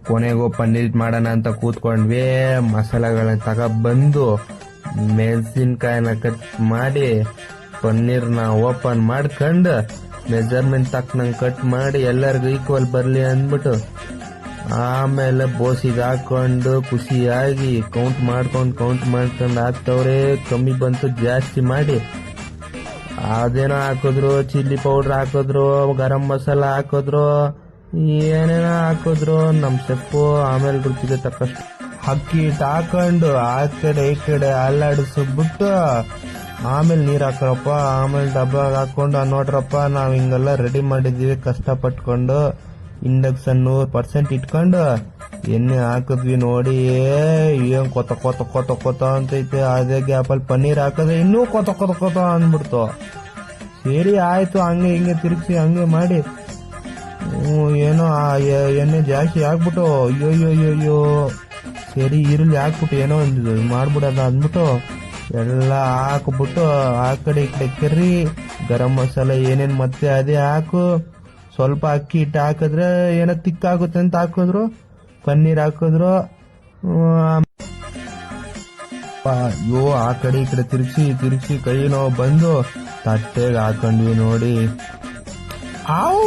ಕೊನೆಗೂ ಪನ್ನೀರ್ ಮಾಡೋಣ ಅಂತ ಕೂತ್ಕೊಂಡ್ವಿ. ಮಸಾಲೆಗಳನ್ನ ತಗೊಬಂದು ಮೆಣಸಿನ್ಕಾಯಿನ ಕಟ್ ಮಾಡಿ ಪನ್ನೀರ್ನ ಓಪನ್ ಮಾಡ್ಕೊಂಡು ಮೆಜರ್ಮೆಂಟ್ ತಕ್ಕನಂಗೆ ಕಟ್ ಮಾಡಿ ಎಲ್ಲರಿಗೂ ಈಕ್ವಲ್ ಬರ್ಲಿ ಅಂದ್ಬಿಟ್ಟು ಆಮೇಲೆ ಬೋಸಿಗೆ ಹಾಕೊಂಡು ಖುಷಿಯಾಗಿ ಕೌಂಟ್ ಮಾಡ್ಕೊಂಡು ಹಾಕ್ತವ್ರೆ. ಕಮ್ಮಿ ಬಂತು ಜಾಸ್ತಿ ಮಾಡಿ ಅದೇನೋ ಹಾಕಿದ್ರು, ಚಿಲ್ಲಿ ಪೌಡರ್ ಹಾಕಿದ್ರು, ಗರಂ ಮಸಾಲ ಹಾಕಿದ್ರು, ಏನೇನೋ ಹಾಕಿದ್ರು ನಮ್ ಸೊಪ್ಪು. ಆಮೇಲೆ ರುಚಿಗೆ ತಕ್ಕಷ್ಟು ಅಕ್ಕಿ ಹಿಟ್ಟು ಹಾಕೊಂಡು ಆ ಕಡೆ ಈ ಕಡೆ ಅಲ್ಲಾಡಿಸ್ಬಿಟ್ಟು ಆಮೇಲೆ ನೀರ್ ಹಾಕ್ರಪ್ಪ. ಆಮೇಲೆ ಡಬ್ಬಾಗ ಹಾಕೊಂಡು ನೋಡ್ರಪ್ಪ ನಾವ್ ಹಿಂಗೆಲ್ಲ ರೆಡಿ ಮಾಡಿದೀವಿ ಕಷ್ಟಪಟ್ಕೊಂಡು. ಇಂಡಕ್ಷನ್ 100% ಇಟ್ಕೊಂಡು ಎಣ್ಣೆ ಹಾಕಿದ್ವಿ ನೋಡಿ. ಏನ್ ಕೊತ ಅಂತೈತೆ. ಅದೇ ಗ್ಯಾಪಲ್ಲಿ ಪನ್ನೀರ್ ಹಾಕಿದ್ರೆ ಇನ್ನೂ ಕೊತ ಅಂದ್ಬಿಡ್ತು. ಸರಿ ಆಯ್ತು, ಹಂಗೆ ಹಿಂಗೆ ತಿರುಗಿಸಿ ಹಂಗೆ ಮಾಡಿ ಏನೋ ಎಣ್ಣೆ ಜಾಸ್ತಿ ಹಾಕ್ಬಿಟ್ಟು ಅಯ್ಯೋ ಸರಿ ಈರುಳ್ಳಿ ಹಾಕ್ಬಿಟ್ಟು ಏನೋ ಒಂದು ಮಾಡ್ಬಿಡೋದ ಅಂದ್ಬಿಟ್ಟು ಎಲ್ಲ ಹಾಕ್ಬಿಟ್ಟು ಆ ಕಡೆ ಈ ಕಡೆ ಕರ್ರಿ ಗರಂ ಮಸಾಲೆ ಏನೇನ್ ಮತ್ತೆ ಅದೇ ಹಾಕು. ಸ್ವಲ್ಪ ಅಕ್ಕಿ ಹಿಟ್ಟು ಹಾಕಿದ್ರೆ ಏನೋ ತಿಕ್ಕಾಗುತ್ತೆ ಅಂತ ಹಾಕಿದ್ರು. ಪನ್ನೀರ್ ಹಾಕಿದ್ರು. ಅಯ್ಯೋ ಆ ಕಡೆ ಈ ಕಡೆ ತಿರ್ಗಿಸಿ ಕೈ ನೋವು ಬಂದು ತಟ್ಟೆಗೆ ಹಾಕೊಂಡ್ವಿ ನೋಡಿ. ಆವ್